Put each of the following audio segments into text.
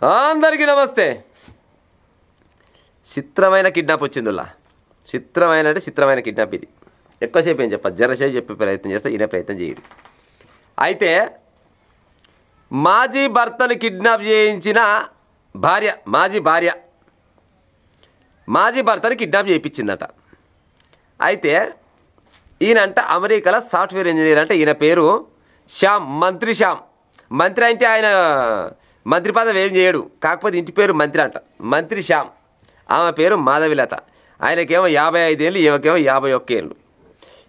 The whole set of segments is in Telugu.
అందరికీ నమస్తే. చిత్రమైన కిడ్నాప్ వచ్చిందిలా. చిత్రమైన అంటే చిత్రమైన కిడ్నాప్ ఇది. ఎక్కువసేపు ఏం చెప్పాలి, జరసేపు చెప్పే ప్రయత్నం చేస్తే ఈయన ప్రయత్నం చేయరు. అయితే మాజీ భర్తను కిడ్నాప్ చేయించిన భార్య, మాజీ భర్తను కిడ్నాప్ చేయించిందట. అయితే ఈయనంట అమెరికాలో సాఫ్ట్వేర్ ఇంజనీర్ అంట. ఈయన పేరు శ్యామ్, మంత్రి శ్యామ్. మంత్రి అంటే ఆయన మంత్రి పదవి ఏం చేయడు, కాకపోతే ఇంటి పేరు మంత్రి అంట. మంత్రి శ్యామ్. ఆమె పేరు మాధవిలత. ఆయనకేమో 55 ఏళ్ళు, ఈమెకేమో 51 ఏళ్ళు.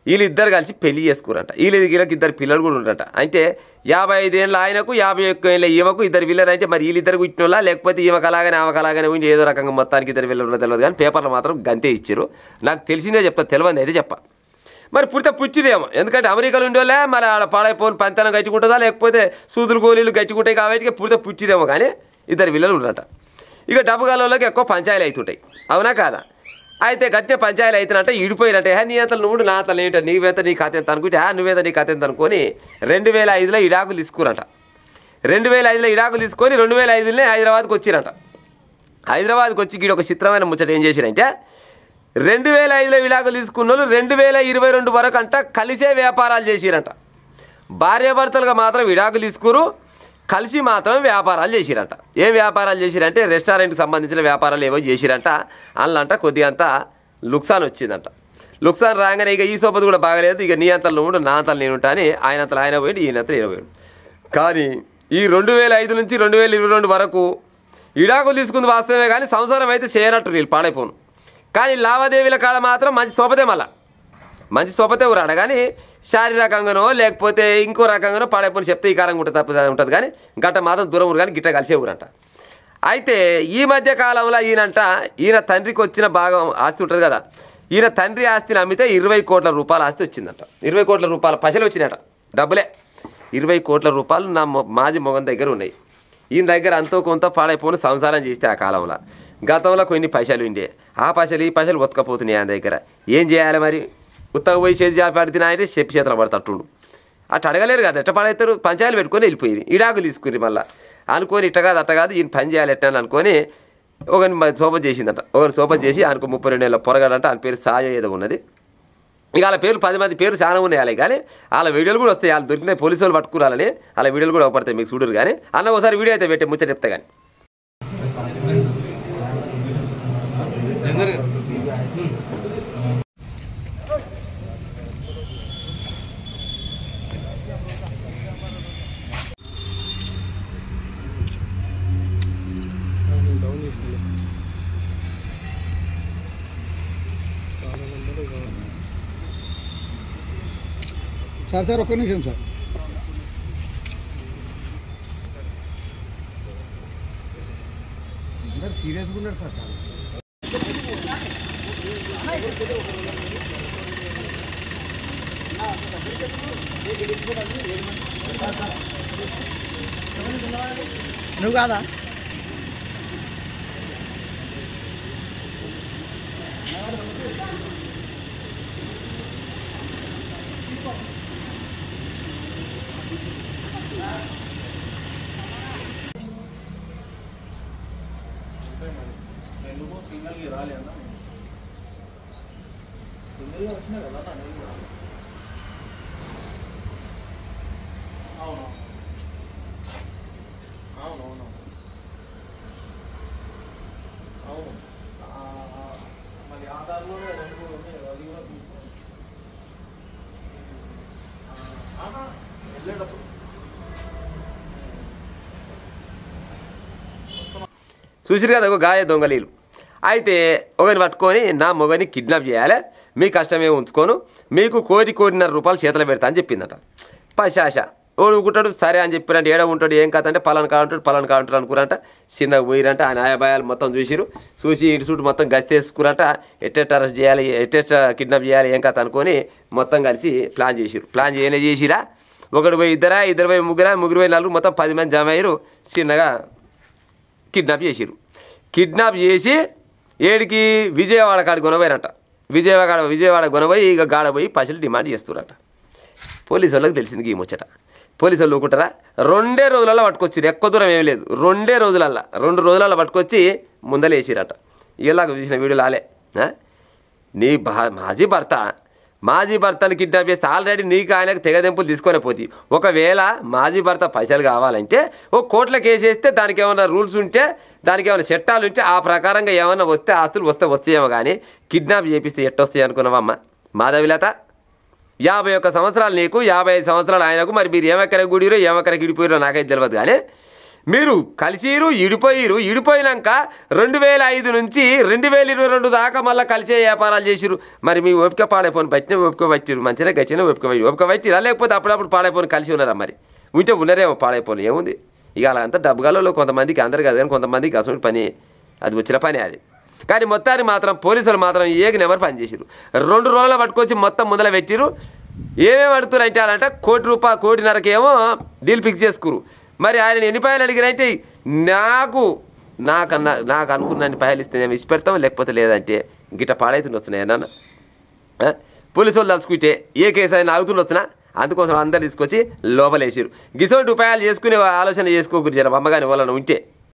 వీళ్ళిద్దరు కలిసి పెళ్లి చేసుకురంట. వీళ్ళకి ఇద్దరు పిల్లలు కూడా ఉంటారట. అంటే 55 ఏళ్ళ ఆయనకు, 51 ఏళ్ళ ఈమెకు ఇద్దరు పిల్లలు. అంటే మరి వీళ్ళిద్దరు పుట్టిన వాళ్ళ, లేకపోతే ఈమెకు అలాగనే ఆమెకు అలాగనే ఉండి ఏదో రకంగా మొత్తానికి ఇద్దరు పిల్లలు తెలియదు. కానీ పేపర్లు మాత్రం గంతే ఇచ్చారు. నాకు తెలిసిందే చెప్తా, తెలియదు అయితే చెప్ప. మరి పుట్టిదేమో, ఎందుకంటే అమెరికాలో ఉండేవాళ్ళే మరి ఆడ పాడైపోని పంతనం గట్టుకుంటుందా, లేకపోతే సూదులు గోళీలు గట్టుకుంటాయి కాబట్టి పుట్టిదేమో. కానీ ఇద్దరు పిల్లలు ఉన్నారట. ఇక డబ్బు గాలలోకి ఎక్కువ పంచాయలు అవుతుంటాయి, అవునా కాదా? అయితే గట్టిన పంచాయలు అవుతున్నట్ట ఈడిపోయినట్టే. నీ అంతలు నువ్వు నా అంతలు ఏంటో, నీవేంత నీ కథ ఎంత అనుకుంటే నువ్వేంత నీ కథ ఎంత అనుకొని 2005లో ఇడాకులు తీసుకురంట. 2005లో ఇడాకులు తీసుకొని 2005లోనే హైదరాబాద్కి వచ్చిరంట. హైదరాబాద్కి వచ్చి గీడ ఒక చిత్రమైన ముచ్చట ఏం చేసిరంటే, 2005లో విడాకులు తీసుకున్న వాళ్ళు 2022 వరకు అంట కలిసే వ్యాపారాలు చేసిరంట. భార్యాభర్తలుగా మాత్రం విడాకులు తీసుకురు, కలిసి మాత్రం వ్యాపారాలు చేసిరంట. ఏం వ్యాపారాలు చేసిరంటే రెస్టారెంట్కి సంబంధించిన వ్యాపారాలు ఏవో చేసిరంట. అందులో కొద్దిగా అంతా లుక్సాన్ వచ్చిందంట. లుక్సాన్ రాగానే ఇక ఈ సోపతి కూడా బాగలేదు, ఇక నీ అంతలు నువ్వు నా అంతలు నేను ఉంటా అని ఆయనంతలు ఆయన పోయింది, ఈయనంతలు ఈయన పోయింది. కానీ ఈ 2005 నుంచి 2022 వరకు విడాకులు తీసుకుంది వాస్తవమే, కానీ సంసారం అయితే చేయనట్టు వీళ్ళు పాడైపోను. కానీ లావాదేవీల కాడ మాత్రం మంచి సోపతే, మళ్ళా మంచి సోపతే ఊరాడ. కానీ శారీరకంగానో లేకపోతే ఇంకో రకంగానో పాడైపోయి చెప్తే ఈ కారంగా ఉంటుంది. కానీ గట్ట మాత్రం దూరం ఊరు, కానీ గిట్ట కలిసే ఊరంట. అయితే ఈ మధ్య కాలంలో ఈయన తండ్రికి వచ్చిన భాగం ఆస్తి ఉంటుంది కదా, ఈయన తండ్రి ఆస్తిని అమ్మితే 20 కోట్ల రూపాయల ఆస్తి వచ్చిందంట. 20 కోట్ల రూపాయల పైసలు వచ్చినాయట, డబ్బులే. 20 కోట్ల రూపాయలు నా మాజీ మొగన్ దగ్గర ఉన్నాయి. ఈయన దగ్గర అంతో కొంత పాడైపోను సంసారం చేస్తే ఆ కాలంలో. గతంలో కొన్ని పైసలు ఉండే, ఆ పైసలు ఈ పైసలు ఉతకపోతున్నాయి ఆయన దగ్గర. ఏం చేయాలి మరి? ఉత్తగ పోయి చేసి పడితే అంటే చెప్పి చేతులు పడతట్టుండు. అట్ట అడగలేరు కదా, ఎట్ట పడవుతారు? పంచాయలు పెట్టుకొని వెళ్ళిపోయి ఇడాకులు తీసుకుని మళ్ళీ అనుకొని ఇట్ట కాదు అట్ట కాదు ఈయన పని చేయాలి ఎట్ట అనుకొని ఒకరిని సోపతి చేసిందట. ఒకరిని సోపతి చేసి ఆయనకు 32 ఏళ్ళ పొరగాడంట. ఆయన పేరు సాయ ఏదో ఉన్నది. ఇక వాళ్ళ పేరు 10 మంది పేరు చాలా ఉన్నాయి వాళ్ళకి. కానీ వాళ్ళ వీడియోలు కూడా వస్తాయి, వాళ్ళు దొరికిన పోలీసు వాళ్ళు పట్టుకురాలని వాళ్ళ వీడియోలు కూడా అవపడతాయి, మీకు చూడరు. కానీ అన్న ఒకసారి వీడియో అయితే పెట్టే ముచ్చట చెప్తే కానీ. సార్ ఒక్క నిమిషం సార్. సీరియస్గా ఉన్నారు సార్ చాలా. నువ్వు కాదా? సింగల్కి రాలే అన్న, సింగిల్గా వచ్చినా కదా అవును అవునవును అవును. మరి ఆధార్లో 2 ఉన్నాయి, అది కూడా తీసుకోండి వెళ్ళేటప్పుడు. చూసిరు కదా గాయ దొంగలీలు. అయితే ఒకరిని పట్టుకొని నా మొగని కిడ్నాప్ చేయాలి, మీ కష్టమే ఉంచుకోను, మీకు 1.5 కోటి రూపాయలు చేతిలో పెడతా అని చెప్పిందట. పశాష ఓడుకుంటాడు. సరే అని చెప్పారంటే ఏడ ఉంటాడు ఏం కాదంటే పలానా కాంటాడు అనుకురంట. చిన్నగా పోయిరంట. ఆయన ఆయాబాయాలు మొత్తం చూసి ఇటు చుట్టూ మొత్తం గస్తేసుకురంట. ఎట్టెట్ అరెస్ట్ చేయాలి, ఎట్టెట్ కిడ్నాప్ చేయాలి ఏం కథ అనుకొని మొత్తం కలిసి ప్లాన్ చేసిరు. ప్లాన్ చేసిరా, ఒకడు పోయి ఇద్దరు పోయి ముగ్గురు పోయి 4, మొత్తం 10 మంది జమ అయ్యారు. చిన్నగా కిడ్నాప్ చేసి ఏడికి విజయవాడ కాడికి కొనబోయారంట. విజయవాడ కొనబోయి ఇక గాడపోయి పైసలు డిమాండ్ చేస్తున్నారట. పోలీసు వాళ్ళకి తెలిసింది ఈ ముచ్చట. పోలీసు వాళ్ళు ఊరుకుంటారా? 2 రోజులలో పట్టుకొచ్చిరు, ఎక్కువ దూరం ఏం లేదు, 2 రోజులలో పట్టుకొచ్చి ముందలేసిరట. ఇలాగ చూసిన వీడియోలు ఆలే. నీ మాజీ భర్తను కిడ్నాప్ చేస్తే ఆల్రెడీ నీకు ఆయనకు తెగదెంపులు తీసుకొని పోతే, ఒకవేళ మాజీ భర్త పైసలు కావాలంటే ఓ కోర్టులో కేసు వేస్తే దానికి ఏమైనా రూల్స్ ఉంటే, దానికి ఏమైనా చట్టాలు ఉంటే ఆ ప్రకారంగా ఏమన్నా వస్తే ఆస్తులు వస్తాయేమో. కానీ కిడ్నాప్ చేపిస్తే ఎట్టొస్తాయి అనుకున్నావమ్మా మాధవిలత? 51 సంవత్సరాలు నీకు, 55 సంవత్సరాలు ఆయనకు. మరి మీరు ఏమెక్కడికి గుడిరో ఏమెక్కడికి ఇడిపోయారో నాకైతే తెలియదు. కానీ మీరు కలిసిరు, ఇడిపోయినాక 2005 నుంచి 2022 దాకా మళ్ళీ కలిసే వ్యాపారాలు చేసిరు. మరి మీ ఓపిక పాడైపోని బట్టిన ఓపిక పట్టిరు, మంచిగా గట్టిన ఓపిక పట్టిరా, లేకపోతే అప్పుడప్పుడు పాడైపోని కలిసి ఉన్నారా? మరి ఉంటే ఉన్నారేమో పాడైపోని, ఏముంది ఇక అలా అంతా డబ్బుగాలలో కొంతమందికి, అందరు కాదు కానీ కొంతమందికి అసలు పని, అది వచ్చిన పని అది. కానీ మొత్తాన్ని మాత్రం పోలీసులు మాత్రం ఏక నెంబర్ పని చేసిరు. 2 రోజులు పట్టుకొచ్చి మొత్తం ముందర పెట్టిరు. ఏమేమి అడుగుతారు అంటే అలాంట ₹1.5 ఏమో డీల్ ఫిక్స్ చేసుకురు. మరి ఆయన ఎన్ని పాయలు అడిగిరంటే నాకు అనుకున్న పాయలు ఇస్తే నేను ఇచ్చిపెడతాం, లేకపోతే లేదంటే గిట్ట పాడైతుంది వస్తున్నాయి నాన్న. పోలీసు వాళ్ళు తలుచుకుంటే ఏ కేసు అయినా ఆగుతుండి వచ్చినా అందుకోసం అందరు తీసుకొచ్చి లోపలేసారు. గిసోటి ఉపాయాలు చేసుకునే ఆలోచన చేసుకోకూడదు జర అమ్మగాని వాళ్ళని ఉంటే.